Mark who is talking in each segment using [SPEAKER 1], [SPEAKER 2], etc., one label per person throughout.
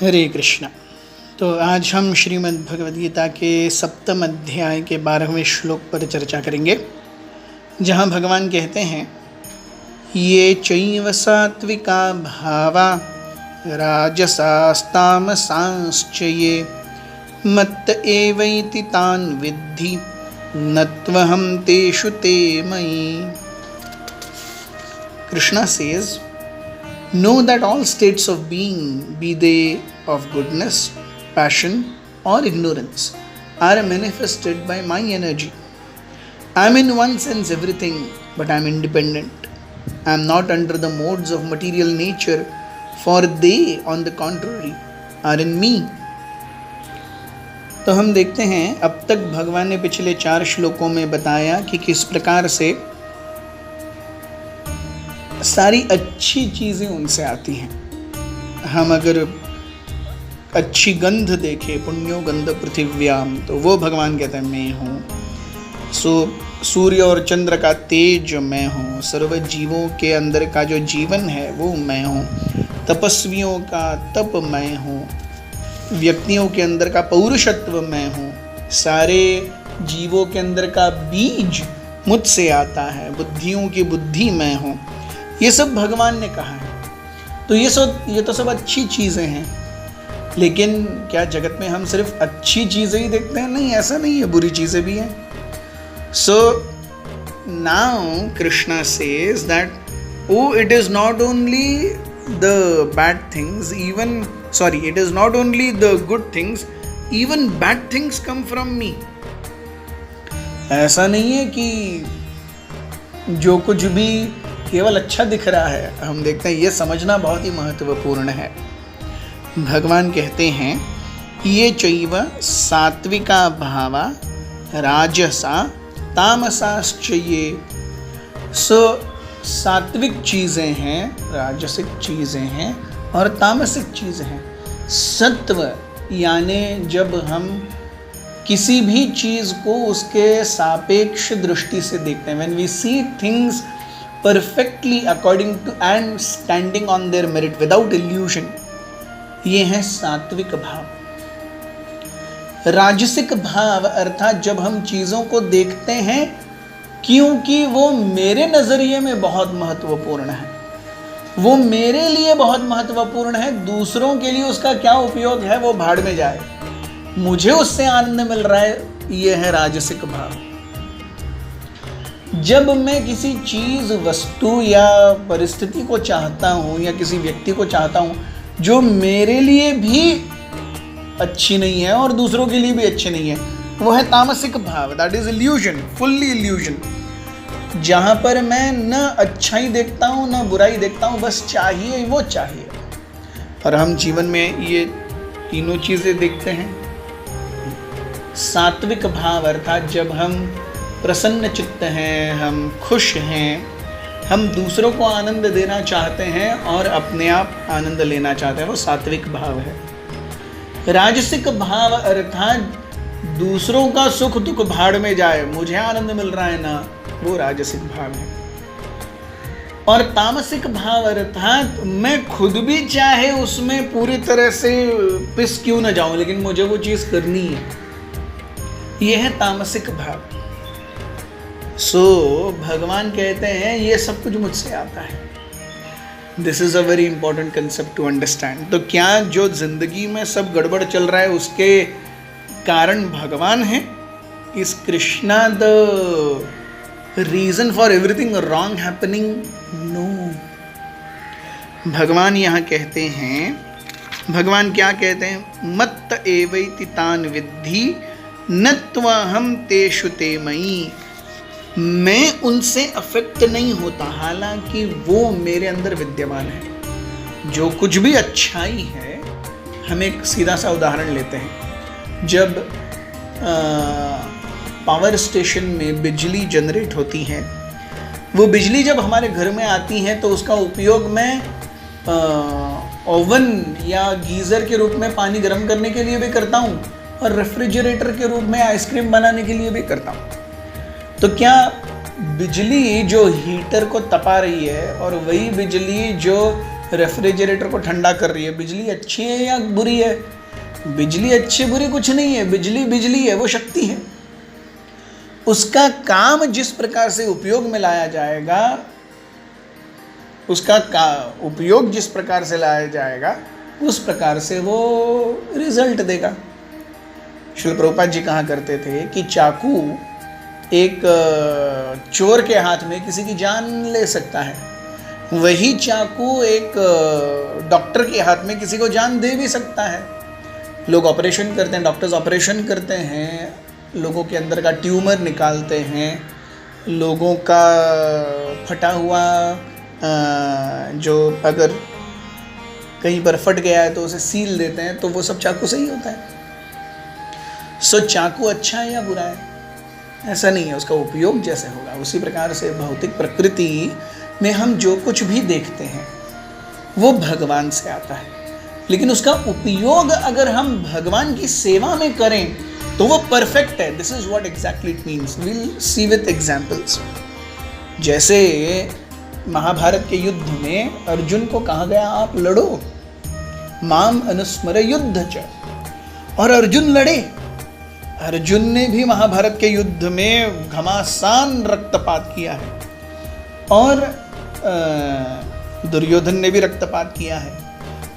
[SPEAKER 1] हरे कृष्णा। तो आज हम श्रीमद् भगवद गीता के सप्तम अध्याय के 12वें श्लोक पर चर्चा करेंगे, जहाँ भगवान कहते हैं ये चैव सात्विका भावा राजसास्तामसांश्च ये मत्त एवैति तान् विद्धि न त्वहं तेषु ते मयि। Krishna says, know that all states of being, be they of goodness, passion or ignorance, are manifested by my energy. I am in one sense everything, but I am independent. I am not under the modes of material nature, for they, on the contrary, are in me. तो हम देखते हैं, अब तक भगवान ने पिछले 4 श्लोकों में बताया कि किस प्रकार से सारी अच्छी चीज़ें उनसे आती हैं। हम अगर अच्छी गंध देखें, पुण्यो गंध पृथिव्याम, तो वो भगवान कहते हैं मैं हूँ। सूर्य और चंद्र का तेज मैं हूँ। सर्व जीवों के अंदर का जो जीवन है वो मैं हूँ। तपस्वियों का तप मैं हूँ। व्यक्तियों के अंदर का पौरुषत्व मैं हूँ। सारे जीवों के अंदर का बीज मुझसे आता है। बुद्धियों की बुद्धि मैं हूँ। ये सब भगवान ने कहा है। तो ये तो सब अच्छी चीज़ें हैं, लेकिन क्या जगत में हम सिर्फ अच्छी चीज़ें ही देखते हैं? नहीं, ऐसा नहीं है, बुरी चीज़ें भी हैं। So now Krishna says that it is not only the bad things, it is not only the good things, even bad things come from me. ऐसा नहीं है कि जो कुछ भी केवल अच्छा दिख रहा है हम देखते हैं। ये समझना बहुत ही महत्वपूर्ण है। भगवान कहते हैं ये चैव सात्विका भावा राजसा तामसाश्च ये। सात्विक चीज़ें हैं, राजसिक चीज़ें हैं और तामसिक चीज़ें हैं। सत्व यानी जब हम किसी भी चीज़ को उसके सापेक्ष दृष्टि से देखते हैं, when we see things perfectly according to and standing on their merit without illusion, ये है सात्विक भाव। राजसिक भाव अर्थात जब हम चीज़ों को देखते हैं क्योंकि वो मेरे नज़रिए में बहुत महत्वपूर्ण है, वो मेरे लिए बहुत महत्वपूर्ण है, दूसरों के लिए उसका क्या उपयोग है वो भाड़ में जाए, मुझे उससे आनंद मिल रहा है, ये है राजसिक भाव। जब मैं किसी चीज़, वस्तु या परिस्थिति को चाहता हूँ या किसी व्यक्ति को चाहता हूँ जो मेरे लिए भी अच्छी नहीं है और दूसरों के लिए भी अच्छी नहीं है, वो है तामसिक भाव। That is illusion, fully illusion, जहाँ पर मैं न अच्छाई देखता हूँ न बुराई देखता हूँ, बस चाहिए वो चाहिए। और हम जीवन में ये तीनों चीज़ें देखते हैं। सात्विक भाव अर्थात जब हम प्रसन्न चित्त हैं, हम खुश हैं, हम दूसरों को आनंद देना चाहते हैं और अपने आप आनंद लेना चाहते हैं, वो सात्विक भाव है। राजसिक भाव अर्थात दूसरों का सुख दुख भाड़ में जाए, मुझे आनंद मिल रहा है ना, वो राजसिक भाव है। और तामसिक भाव अर्थात मैं खुद भी चाहे उसमें पूरी तरह से पिस क्यों न जाऊं, लेकिन मुझे वो चीज़ करनी है, ये है तामसिक भाव। भगवान कहते हैं ये सब कुछ मुझसे आता है। This is a very important concept to understand. तो क्या जो जिंदगी में सब गड़बड़ चल रहा है उसके कारण भगवान है? Is Krishna the reason for everything wrong happening? No. भगवान यहाँ कहते हैं, भगवान क्या कहते हैं? मत्त एवैति तान् विद्धि न त्वहं तेषु ते मयि। मैं उनसे अफेक्ट नहीं होता, हालांकि वो मेरे अंदर विद्यमान है। जो कुछ भी अच्छाई है, हम एक सीधा सा उदाहरण लेते हैं। जब पावर स्टेशन में बिजली जनरेट होती है, वो बिजली जब हमारे घर में आती है तो उसका उपयोग मैं ओवन या गीज़र के रूप में पानी गर्म करने के लिए भी करता हूँ और रेफ्रिजरेटर के रूप में आइसक्रीम बनाने के लिए भी करता हूँ। तो क्या बिजली जो हीटर को तपा रही है और वही बिजली जो रेफ्रिजरेटर को ठंडा कर रही है, बिजली अच्छी है या बुरी है? बिजली अच्छी बुरी कुछ नहीं है, बिजली बिजली है, वो शक्ति है। उसका काम जिस प्रकार से उपयोग में लाया जाएगा, उसका उपयोग जिस प्रकार से लाया जाएगा, उस प्रकार से वो रिजल्ट देगा। श्री प्रभुपाद जी कहा करते थे कि चाकू एक चोर के हाथ में किसी की जान ले सकता है, वही चाकू एक डॉक्टर के हाथ में किसी को जान दे भी सकता है। लोग ऑपरेशन करते हैं, डॉक्टर्स ऑपरेशन करते हैं, लोगों के अंदर का ट्यूमर निकालते हैं, लोगों का फटा हुआ जो अगर कहीं पर फट गया है तो उसे सील देते हैं, तो वो सब चाकू से ही होता है। सो चाकू अच्छा है या बुरा है? ऐसा नहीं है, उसका उपयोग जैसे होगा। उसी प्रकार से भौतिक प्रकृति में हम जो कुछ भी देखते हैं वो भगवान से आता है, लेकिन उसका उपयोग अगर हम भगवान की सेवा में करें तो वो परफेक्ट है। This is what exactly it means. Will see with examples. जैसे महाभारत के युद्ध में अर्जुन को कहा गया आप लड़ो, माम अनुस्मर युद्ध च, और अर्जुन लड़े। अर्जुन ने भी महाभारत के युद्ध में घमासान रक्तपात किया है, और दुर्योधन ने भी रक्तपात किया है।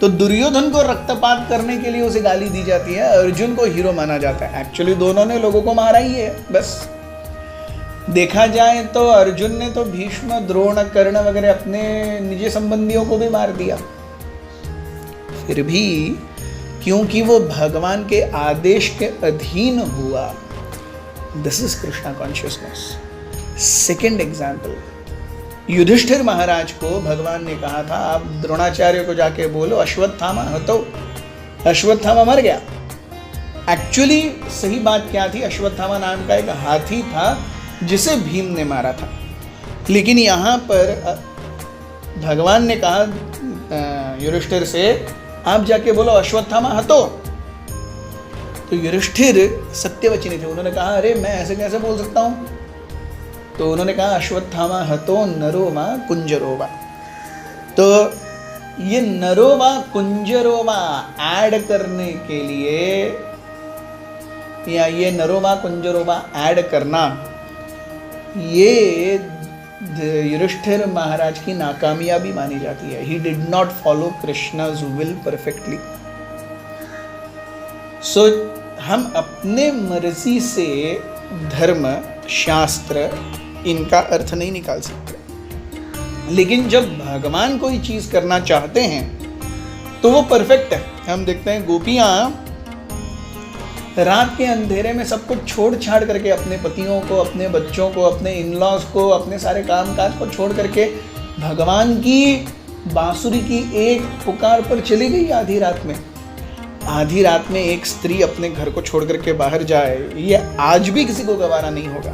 [SPEAKER 1] तो दुर्योधन को रक्तपात करने के लिए उसे गाली दी जाती है, अर्जुन को हीरो माना जाता है। एक्चुअली दोनों ने लोगों को मारा ही है। बस देखा जाए तो अर्जुन ने तो भीष्म, द्रोण, कर्ण वगैरह अपने निजी संबंधियों को भी मार दिया। फिर भी क्योंकि वो भगवान के आदेश के अधीन हुआ। This is Krishna consciousness. Second example, Yudhishthir Maharaj को भगवान ने कहा था आप द्रोणाचार्य को जाके बोलो अश्वत्थामा हतो। अश्वत्थामा मर गया। एक्चुअली सही बात क्या थी, अश्वत्थामा नाम का एक हाथी था जिसे भीम ने मारा था, लेकिन यहाँ पर भगवान ने कहा युधिष्ठिर से आप जाके बोलो अश्वत्थामा हतो। तो युधिष्ठिर सत्यवचनी थे, उन्होंने कहा अरे मैं ऐसे कैसे बोल सकता हूँ? तो उन्होंने कहा अश्वत्थामा हतो नरोवा कुंजरोवा। तो ये नरोवा कुंजरोवा ऐड करने के लिए, या ये नरोवा कुंजरोवा ऐड करना, ये युधिष्ठिर महाराज की नाकामयाबी मानी जाती है। He did not follow Krishna's will perfectly. So हम अपने मर्जी से धर्म, शास्त्र इनका अर्थ नहीं निकाल सकते, लेकिन जब भगवान कोई चीज करना चाहते हैं तो वो परफेक्ट है। हम देखते हैं गोपियां रात के अंधेरे में सब कुछ छोड़ छाड़ करके, अपने पतियों को, अपने बच्चों को, अपने इन-लॉज को, अपने सारे काम काज को छोड़ करके भगवान की बांसुरी की एक पुकार पर चली गई आधी रात में। आधी रात में एक स्त्री अपने घर को छोड़ करके बाहर जाए, ये आज भी किसी को गवारा नहीं होगा।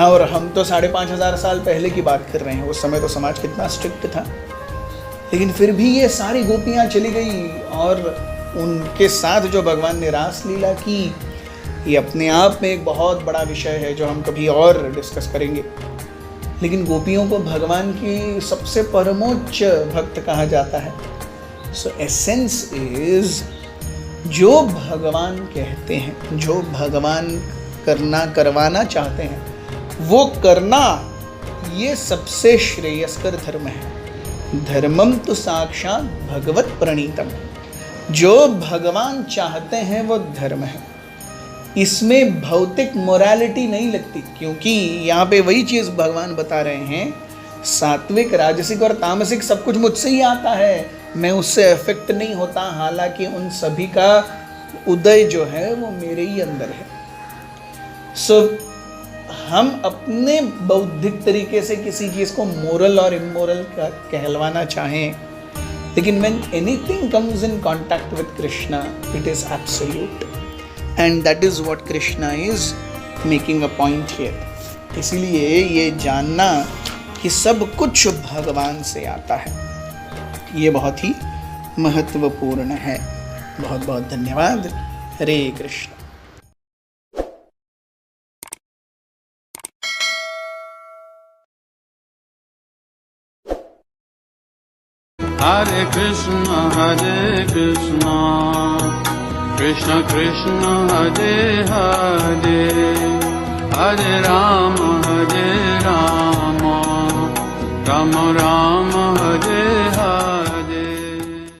[SPEAKER 1] और हम तो 5,500 साल पहले की बात कर रहे हैं, उस समय तो समाज कितना स्ट्रिक्ट था, लेकिन फिर भी ये सारी गोपियां चली गई। और उनके साथ जो भगवान ने रास लीला की, ये अपने आप में एक बहुत बड़ा विषय है जो हम कभी और डिस्कस करेंगे। लेकिन गोपियों को भगवान की सबसे परमोच्च भक्त कहा जाता है। सो एसेंस इज, जो भगवान कहते हैं, जो भगवान करवाना चाहते हैं वो करना, ये सबसे श्रेयस्कर धर्म है। धर्मम तो साक्षात भगवत प्रणीतम। जो भगवान चाहते हैं वो धर्म है। इसमें भौतिक मोरालिटी नहीं लगती, क्योंकि यहाँ पे वही चीज भगवान बता रहे हैं, सात्विक, राजसिक और तामसिक सब कुछ मुझसे ही आता है, मैं उससे अफेक्ट नहीं होता। हालांकि उन सभी का उदय जो है वो मेरे ही अंदर है। सो हम अपने बौद्धिक तरीके से किसी चीज को मोरल और इमोरल कहलवाना चाहें, लेकिन when anything comes in contact with Krishna, it is absolute, and that is what Krishna is making a point here. इसलिए ये जानना कि सब कुछ भगवान से आता है, ये बहुत ही महत्वपूर्ण है। बहुत बहुत धन्यवाद। हरे Krishna.
[SPEAKER 2] Hare Krishna, Krishna Krishna, Hare Hare, Hare Rama, Rama Rama, Hare Hare.